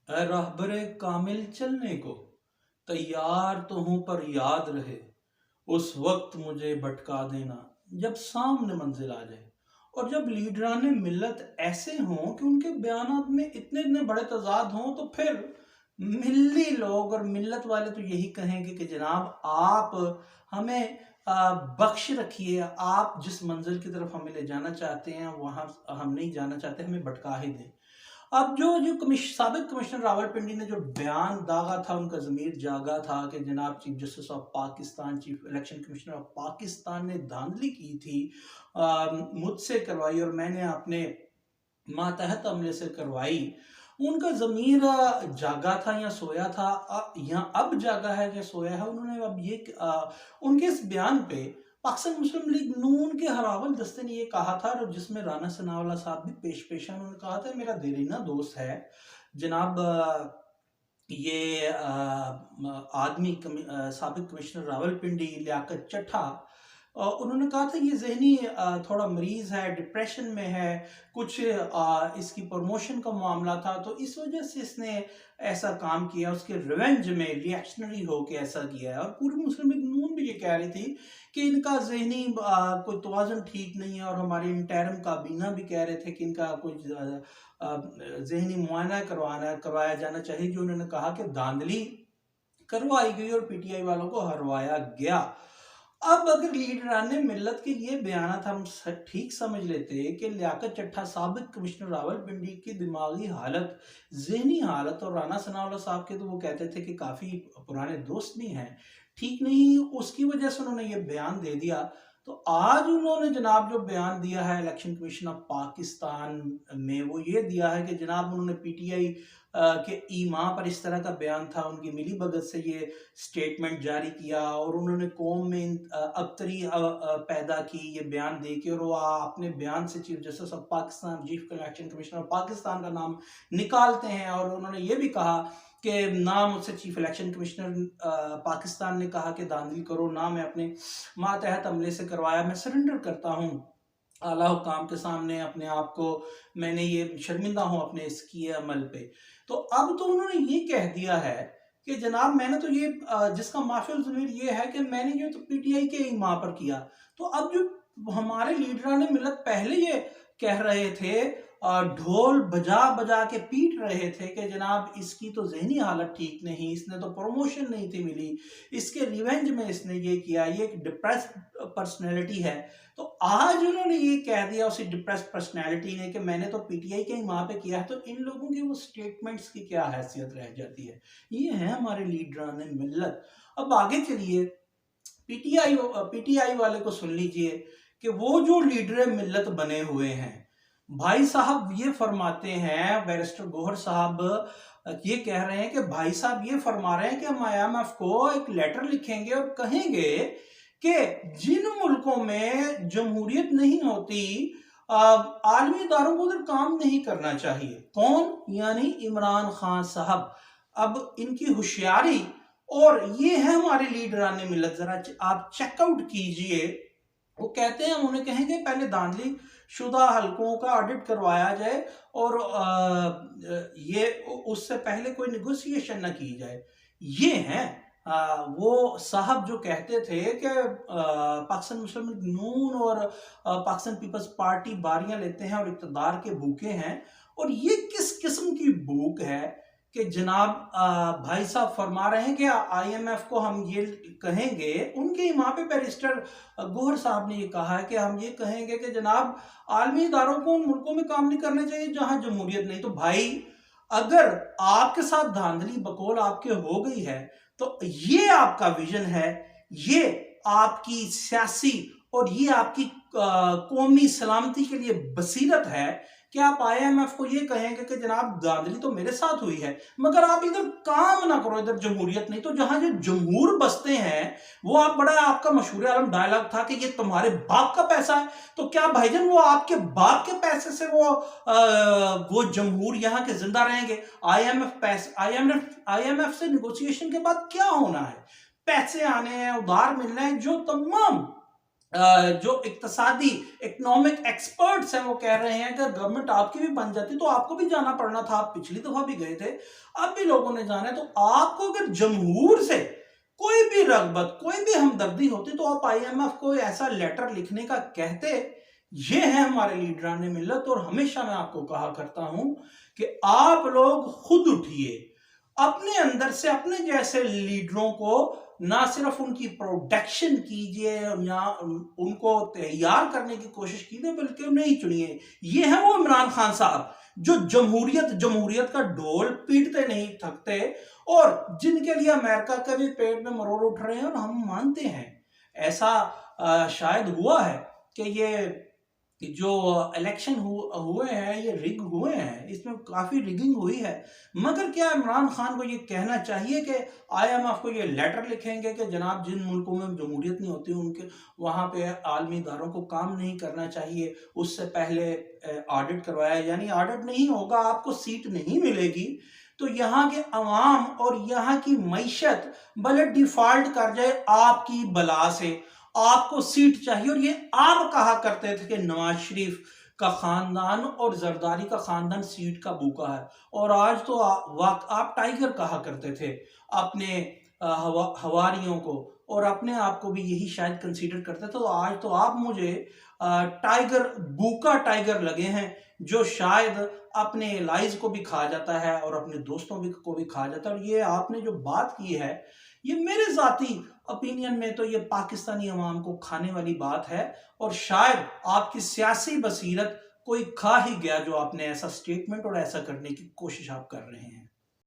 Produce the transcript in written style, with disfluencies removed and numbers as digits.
اے راہبر کامل چلنے کو تیار تو ہوں پر یاد رہے اس وقت مجھے بھٹکا دینا جب سامنے منزل آ جائے۔ اور جب لیڈران ملت ایسے ہوں کہ ان کے بیانات میں اتنے اتنے بڑے تضاد ہوں تو پھر ملی لوگ اور ملت والے تو یہی کہیں گے کہ جناب آپ ہمیں بخش رکھیے، آپ جس منزل کی طرف ہمیں لے جانا چاہتے ہیں وہاں ہم نہیں جانا چاہتے، ہمیں بھٹکا ہی دیں۔ اب جو سابق کمشنر راول پنڈی نے جو بیان داغا تھا، ان کا ضمیر جاگا تھا کہ جناب chief justice of Pakistan, chief election commissioner of Pakistan نے دھاندلی کی تھی، مجھ سے کروائی اور میں نے اپنے ماتحت عملے سے کروائی۔ ان کا ضمیر جاگا تھا یا سویا تھا، یا اب جاگا ہے یا سویا ہے، انہوں نے اب ان کے اس بیان پہ پاکستان مسلم لیگ نون کے ہراول دستے نے یہ کہا تھا، اور جس میں رانا ثناء اللہ صاحب بھی پیشہ انہوں نے کہا تھا، میرا دیرینہ دوست ہے جناب یہ آدمی سابق کمشنر راول پنڈی لیاقت چٹھا، انہوں نے کہا تھا یہ ذہنی تھوڑا مریض ہے، ڈپریشن میں ہے، کچھ اس کی پروموشن کا معاملہ تھا تو اس وجہ سے اس نے ایسا کام کیا، اس کے ریونج میں ریئیکشنری ہو کے ایسا کیا ہے۔ اور پوری مسلم لیگ نون بھی یہ کہہ رہی تھی کہ ان کا ذہنی کوئی توازن ٹھیک نہیں ہے، اور ہمارے انٹرم کابینہ بھی کہہ رہے تھے کہ ان کا کوئی ذہنی معائنہ کروایا جانا چاہیے، جو انہوں نے کہا کہ دھاندلی کروائی گئی اور پی ٹی آئی والوں کو ہروایا گیا۔ اب اگر لیڈران ملت کے یہ بیانات ہم ٹھیک سمجھ لیتے کہ لیاقت چٹھا سابق کمشنر راول پنڈی کی دماغی حالت، ذہنی حالت، اور رانا ثناء اللہ صاحب کے تو وہ کہتے تھے کہ کافی پرانے دوست بھی ہیں، ٹھیک نہیں، اس کی وجہ سے انہوں نے یہ بیان دے دیا، تو آج انہوں نے جناب جو بیان دیا ہے الیکشن کمیشن آف پاکستان میں، وہ یہ دیا ہے کہ جناب انہوں نے پی ٹی آئی کے ایما پر اس طرح کا بیان تھا، ان کی ملی بھگت سے یہ سٹیٹمنٹ جاری کیا، اور انہوں نے قوم میں ابتری پیدا کی یہ بیان دے کے، اور وہ اپنے بیان سے chief justice of Pakistan, chief election commissioner of Pakistan کا نام نکالتے ہیں، اور انہوں نے یہ بھی کہا کہ نہ مجھ سے چیف الیکشن کمشنر پاکستان نے کہا کہ دھاندلی کرو، نہ میں اپنے ماتحت عملے سے کروایا، میں سرنڈر کرتا ہوں اعلیٰ حکام کے سامنے اپنے آپ کو، میں نے یہ شرمندہ ہوں اپنے اس کیے عمل پہ۔ تو اب تو انہوں نے یہ کہہ دیا ہے کہ جناب میں نے تو یہ جس کا معافی الضمیر یہ ہے کہ میں نے یہ تو پی ٹی آئی کے ایما پر کیا، تو اب جو ہمارے لیڈران ملت پہلے یہ کہہ رہے تھے، ڈھول بجا بجا کے پیٹ رہے تھے کہ جناب اس کی تو ذہنی حالت ٹھیک نہیں، اس نے تو پروموشن نہیں تھی ملی، اس کے ریونج میں اس نے یہ کیا، یہ ایک ڈپریس پرسنالٹی ہے، تو آج انہوں نے یہ کہہ دیا اسی ڈپریس پرسنالٹی نے کہ میں نے تو پی ٹی آئی کے ایما پہ کیا ہے، تو ان لوگوں کی وہ سٹیٹمنٹس کی کیا حیثیت رہ جاتی ہے؟ یہ ہیں ہمارے لیڈران ملت۔ اب آگے چلیے، پی ٹی آئی والے کو سن لیجئے کہ وہ جو لیڈر ملت بنے ہوئے ہیں، بھائی صاحب یہ فرماتے ہیں، بیرسٹر گوہر صاحب یہ کہہ رہے ہیں کہ بھائی صاحب یہ فرما رہے ہیں کہ ہم آئی ایم ایف کو ایک لیٹر لکھیں گے اور کہیں گے کہ جن ملکوں میں جمہوریت نہیں ہوتی، عالمی اداروں کو ادھر کام نہیں کرنا چاہیے۔ کون؟ یعنی عمران خان صاحب۔ اب ان کی ہوشیاری، اور یہ ہے ہمارے لیڈران ملت، ذرا آپ چیک آؤٹ کیجئے، وہ کہتے ہیں، انہیں کہیں گے پہلے دھاندلی شدہ حلقوں کا آڈٹ کروایا جائے، اور یہ اس سے پہلے کوئی نیگوسیشن نہ کی جائے۔ یہ ہیں وہ صاحب جو کہتے تھے کہ پاکستان مسلم لیگ نون اور پاکستان پیپلز پارٹی باریاں لیتے ہیں اور اقتدار کے بھوکے ہیں، اور یہ کس قسم کی بھوک ہے کہ جناب بھائی صاحب فرما رہے ہیں کہ آئی ایم ایف کو ہم یہ کہیں گے، ان کے وہاں پہ بیرسٹر گوہر صاحب نے یہ کہا ہے کہ ہم یہ کہیں گے کہ جناب عالمی اداروں کو ان ملکوں میں کام نہیں کرنا چاہیے جہاں جمہوریت نہیں۔ تو بھائی اگر آپ کے ساتھ دھاندلی بقول آپ کے ہو گئی ہے تو یہ آپ کا ویژن ہے، یہ آپ کی سیاسی اور یہ آپ کی قومی سلامتی کے لیے بصیرت ہے کہ آپ آئی ایم ایف کو یہ کہیں گے کہ جناب دھاندلی تو میرے ساتھ ہوئی ہے، مگر آپ ادھر کام نہ کرو، ادھر جمہوریت نہیں۔ تو جہاں جو جمہور بستے ہیں وہ آپ کا مشہور عالم ڈائلاگ تھا کہ یہ تمہارے باپ کا پیسہ ہے، تو کیا بھائی جان وہ آپ کے باپ کے پیسے سے وہ جمہور یہاں کے زندہ رہیں گے؟ آئی ایم ایف سے نیگوسیشن کے بعد کیا ہونا ہے؟ پیسے آنے ہیں، ادھار ملنے ہیں، جو تمام جو اقتصادی اکنامک ایکسپرٹس ہیں وہ کہہ رہے ہیں کہ گورنمنٹ آپ کی بھی بن جاتی تو آپ کو بھی جانا پڑنا تھا، آپ پچھلی دفعہ بھی گئے تھے، اب بھی لوگوں نے جانا ہے، تو آپ کو اگر جمہور سے کوئی بھی رغبت، کوئی بھی ہمدردی ہوتی تو آپ آئی ایم ایف کو ایسا لیٹر لکھنے کا کہتے۔ یہ ہے ہمارے لیڈران ملت، اور ہمیشہ میں آپ کو کہا کرتا ہوں کہ آپ لوگ خود اٹھیے، اپنے اندر سے اپنے جیسے لیڈروں کو نہ صرف ان کی پروڈکشن کیجئے یا ان کو تیار کرنے کی کوشش کیجئے، بلکہ انہیں ہی چنیے۔ یہ ہے وہ عمران خان صاحب جو جمہوریت کا ڈھول پیٹتے نہیں تھکتے، اور جن کے لیے امریکہ کے بھی پیٹ میں مروڑ اٹھ رہے ہیں، اور ہم مانتے ہیں ایسا شاید ہوا ہے کہ یہ جو الیکشن ہوئے ہیں یہ رگ ہوئے ہیں، اس میں کافی رگنگ ہوئی ہے، مگر کیا عمران خان کو یہ کہنا چاہیے کہ آئی ایم ایف کو یہ لیٹر لکھیں گے کہ جناب جن ملکوں میں جمہوریت نہیں ہوتی ان کے وہاں پہ عالمی اداروں کو کام نہیں کرنا چاہیے، اس سے پہلے آڈٹ کروایا، یعنی آڈٹ نہیں ہوگا، آپ کو سیٹ نہیں ملے گی تو یہاں کے عوام اور یہاں کی معیشت بھلے ڈیفالٹ کر جائے آپ کی بلا سے، آپ کو سیٹ چاہیے۔ اور یہ آپ کہا کرتے تھے کہ نواز شریف کا خاندان اور زرداری کا خاندان سیٹ کا بھوکا ہے، اور آج تو آپ ٹائیگر کہا کرتے تھے اپنے ہواریوں کو، اور اپنے آپ کو بھی یہی شاید کنسیڈر کرتے تھے، تو آج تو آپ مجھے ٹائیگر، بھوکا ٹائیگر لگے ہیں جو شاید اپنے الائز کو بھی کھا جاتا ہے اور اپنے دوستوں کو بھی کھا جاتا ہے۔ اور یہ آپ نے جو بات کی ہے یہ میرے ذاتی اپینین میں تو یہ پاکستانی عوام کو کھانے والی بات ہے، اور شاید آپ کی سیاسی بصیرت کوئی کھا ہی گیا جو آپ نے ایسا سٹیٹمنٹ اور ایسا کرنے کی کوشش آپ کر رہے ہیں۔